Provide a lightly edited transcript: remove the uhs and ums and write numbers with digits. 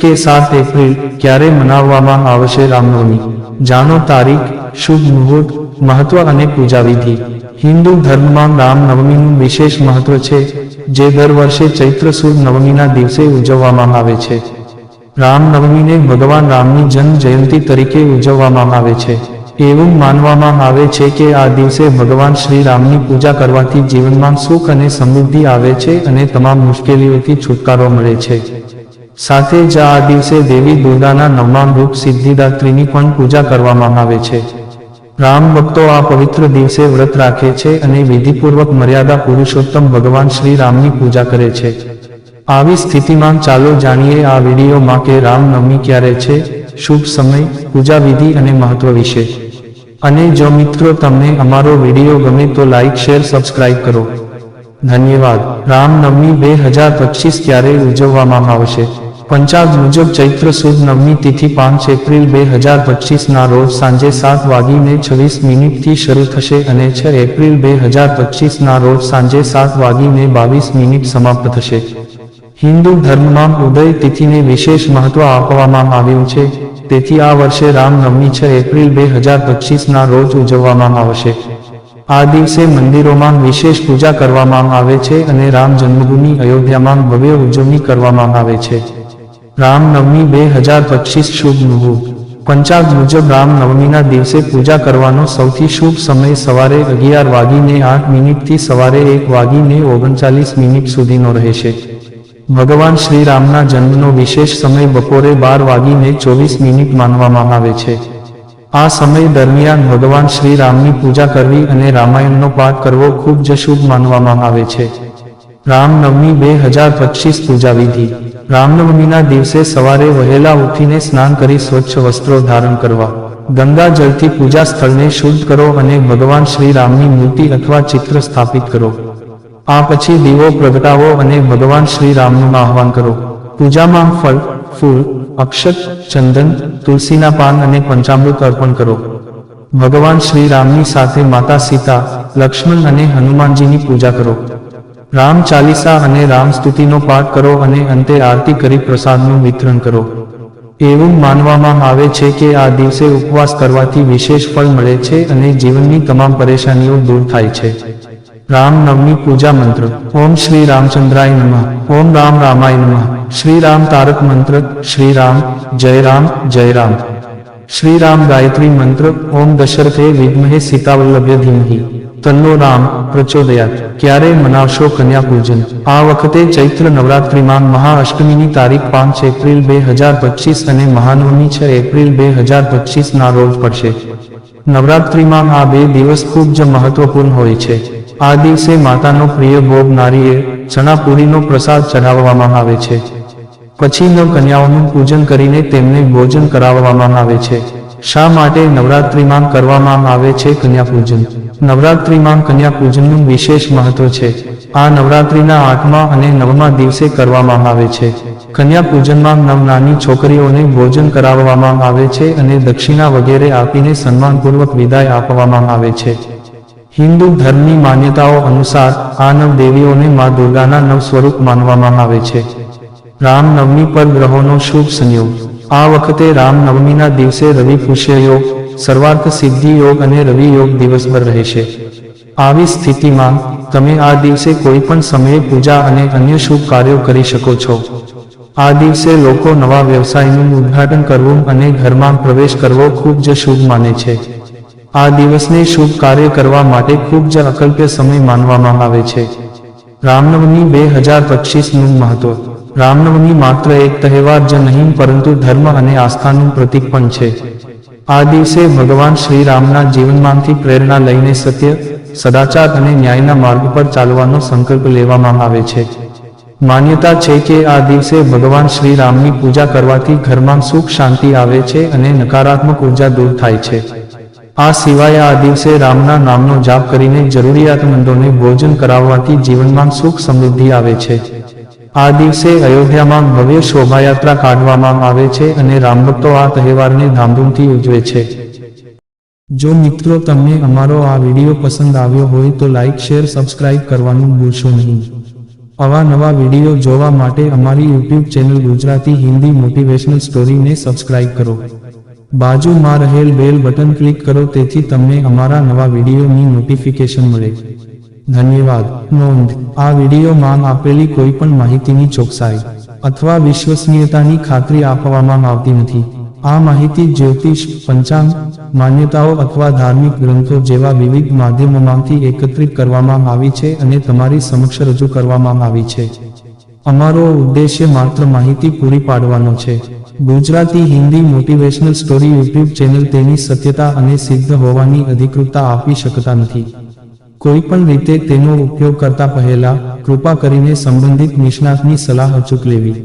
કે 7 એપ્રિલ ક્યારે મનાવવામાં આવશે રામનવમી? જાણો તારીખ, શુભ મુહૂર્ત, મહત્વ અને પૂજા વિધિ. હિન્દુ ધર્મમાં રામનવમીનું વિશેષ મહત્વ છે, જે દર વર્ષે ચૈત્ર સુદ નવમીના દિવસે ઉજવવામાં આવે છે. રામનવમીને ભગવાન રામની જન્મ જયંતિ તરીકે ઉજવવામાં આવે છે. એવું માનવામાં આવે છે કે આ દિવસે ભગવાન શ્રી રામની પૂજા કરવાથી જીવનમાં સુખ અને સમૃદ્ધિ આવે છે અને તમામ મુશ્કેલીઓથી છુટકારો મળે છે. સાથે જ આ દિવસે દેવી દુર્ગાના 9મા રૂપ સિદ્ધિદાત્રીની પણ પૂજા કરવામાં આવે છે. રામ ભક્તો આ પવિત્ર દિવસે વ્રત રાખે છે અને વિધિપૂર્વક મર્યાદા પુરુષોત્તમ ભગવાન શ્રી રામની પૂજા કરે છે. આવી સ્થિતિમાં ચાલો જાણીએ આ વિડીયોમાં કે રામનવમી ક્યારે છે, શુભ સમય, પૂજા વિધિ અને મહત્વ વિશે. અને જો મિત્રો તમને અમારો વિડીયો ગમે તો લાઈક, શેર, સબસ્ક્રાઇબ કરો. ધન્યવાદ. રામનવમી 2025 ક્યારે ઉજવવામાં આવશે? પંચાંગ મુજબ ચૈત્ર સુદ નવમી તિથિ 5 એપ્રિલ 2025 ના રોજ સાંજે 7:26 થી શરૂ થશે અને 6 એપ્રિલ 2025 ના રોજ સાંજે 7:22 સમાપ્ત થશે. હિન્દુ ધર્મમાં ઉદય તિથિને વિશેષ મહત્વ આપવામાં આવ્યું છે, તેથી આ વર્ષે રામનવમી 6 એપ્રિલ 2025 ના રોજ ઉજવવામાં આવશે. આ દિવસે મંદિરોમાં વિશેષ પૂજા કરવામાં આવે છે અને રામ જન્મભૂમિ અયોધ્યામાં ભવ્ય ઉજવણી કરવામાં આવે છે. રામનવમી 2025 શુભ મુહૂર્ત. પંચાંગ મુજબ રામનવમીના દિવસે પૂજા કરવાનો સૌથી શુભ સમય સવારે 11:08 થી સવારે 1:39 સુધીનો રહેશે. ભગવાન શ્રી રામના જન્મનો વિશેષ સમય બપોરે 12:24 માનવામાં આવે છે. આ સમય દરમિયાન ભગવાન શ્રી રામની પૂજા કરવી અને રામાયણનો પાઠ કરવો ખૂબ જ શુભ માનવામાં આવે છે. રામનવમી 2025 પૂજા વિધિ. રામનવમીના દિવસે સવારે વહેલા ઉઠીને સ્નાન કરી સ્વચ્છ વસ્ત્રો ધારણ કરવા, ગંગા જળથી પૂજા સ્થળને શુદ્ધ કરો અને ભગવાન શ્રી રામની મૂર્તિ અથવા ચિત્ર સ્થાપિત કરો. આ પછી દીવો પ્રગટાવો અને ભગવાન શ્રી રામનું આહ્વાન કરો. પૂજામાં ફળ, ફૂલ, અક્ષત, ચંદન, તુલસીના પાન અને પંચામૃત અર્પણ કરો. ભગવાન શ્રી રામની સાથે માતા સીતા, લક્ષ્મણ અને હનુમાનજીની પૂજા કરો. રામ ચાલીસા અને રામ સ્તુતિનો પાઠ કરો અને અંતે આરતી કરી પ્રસાદનું વિતરણ કરો. એવું માનવામાં આવે છે કે આ દિવસે ઉપવાસ કરવાથી વિશેષ ફળ મળે છે અને જીવનની તમામ પરેશાનીઓ દૂર થાય છે. રામનવમી પૂજા મંત્ર. ઓમ શ્રી રામચંદ્રાય નમઃ. ઓમ રામ રામાય નમઃ. શ્રી રામ તારક મંત્ર. શ્રી રામ, જય રામ, જય રામ. શ્રી રામ ગાયત્રી મંત્ર. ઓમ દશરથે વિદ્મહે સીતાવલ્લભ્ય ધીમહિ તન્નો રામ પ્રચોદયાત. ક્યારે મનાવશો કન્યા પૂજન? આ વખતે ચૈત્ર નવરાત્રિમાં મહાઅષ્ટમીની તારીખ 5 એપ્રિલ 2025 અને મહાનવમી 6 એપ્રિલ 2025 ના રોજ પડશે. નવરાત્રિમાં આ 2 દિવસ ખૂબ જ મહત્વપૂર્ણ હોય છે. આ દિવસે માતાનો પ્રિય ભોગ નારિયેળ, ચણાપૂરીનો પ્રસાદ ચઢાવવામાં આવે છે. પછી નવ કન્યાઓનું પૂજન કરીને તેમને ભોજન કરાવવામાં આવે છે. શા માટે નવરાત્રિમાં કરવામાં આવે છે કન્યા પૂજન? નવરાત્રિમાં કન્યા પૂજનનું વિશેષ મહત્વ છે. આ નવરાત્રિના 8મા અને 9મા દિવસે કરવામાં આવે છે. કન્યા પૂજનમાં નાની છોકરીઓને ભોજન કરાવવામાં આવે છે અને દક્ષિણા વગેરે આપીને સન્માનપૂર્વક વિદાય આપવામાં આવે છે. હિન્દુ ધર્મની માન્યતાઓ અનુસાર આ 9 દેવીઓને મા દુર્ગાના 9 સ્વરૂપ માનવામાં આવે છે. રામનવમી પર ગ્રહોનો શુભ સંયોગ. આ વખતે રામનવમીના દિવસે રવિ પુષ્ય યોગ, સર્વાર્થ સિદ્ધિ યોગ અને રવિ યોગ દિવસભર રહેશે. આવી સ્થિતિમાં તમે આ દિવસે કોઈ પણ સમયે પૂજા અને અન્ય શુભ કાર્યો કરી શકો છો. આ દિવસે લોકો નવા વ્યવસાયનું ઉદ્ઘાટન કરવું અને ઘરમાં પ્રવેશ કરવો ખૂબ જ શુભ માને છે. આ દિવસને શુભ કાર્ય કરવા માટે ખૂબ જ અકલ્પ્ય સમય માનવામાં આવે છે. રામનવમી 2025નું મહત્વ. રામનવમી માત્ર એક તહેવાર જ નહીં પરંતુ ધર્મ અને આસ્થાનું પ્રતીક પણ છે. આ દિવસે ભગવાન શ્રી રામના જીવનમાંથી પ્રેરણા લઈને સત્ય, સદાચાર અને ન્યાયના માર્ગ પર ચાલવાનો સંકલ્પ લેવામાં આવે છે. માન્યતા છે કે આ દિવસે ભગવાન શ્રી રામની પૂજા કરવાથી ઘરમાં સુખ શાંતિ આવે છે અને નકારાત્મક ઉર્જા દૂર થાય છે. આ સિવાય આ દિવસે રામના નામનો જાપ કરીને જરૂરિયાતમંદોને ભોજન કરાવવાથી જીવનમાં સુખ સમૃદ્ધિ આવે છે. આ દિવસે અયોધ્યામાં ભવ્ય શોભાયાત્રા કાઢવામાં આવે છે અને રામભક્તો આ તહેવારને ધામધૂમથી ઉજવે છે. જો મિત્રો તમને અમારો આ વિડીયો પસંદ આવ્યો હોય તો લાઈક, શેર, સબસ્ક્રાઇબ કરવાનું ભૂલશો નહીં. આવા નવા વિડીયો જોવા માટે અમારી YouTube channel Gujarati Hindi motivational સ્ટોરીને સબસ્ક્રાઇબ કરો. બાજુમાં રહેલ બેલ બટન ક્લિક કરો તેથી તમને અમારા નવા વિડીયોની નોટિફિકેશન મળે. ધન્યવાદ. નોંધ: આ વિડીયોમાં આપેલી કોઈ પણ માહિતીની ચોકસાઈ અથવા વિશ્વસનીયતાની ખાતરી આપવામાં આવતી નથી. આ માહિતી જ્યોતિષ, પંચાંગ, માન્યતાઓ અથવા ધાર્મિક ગ્રંથો જેવા વિવિધ માધ્યમોમાંથી એકત્રિત કરવામાં આવી છે અને તમારી સમક્ષ રજૂ કરવામાં આવી છે. અમારો ઉદ્દેશ્ય માત્ર માહિતી પૂરી પાડવાનો છે. Gujarati Hindi motivational story YouTube channel તેની સત્યતા અને સિદ્ધ હોવાની અધિકૃતતા આપી શકતા નથી. કોઈપણ રીતે તેનો ઉપયોગ કરતા પહેલા કૃપા કરીને સંબંધિત નિષ્ણાતની સલાહ અચૂક લેવી.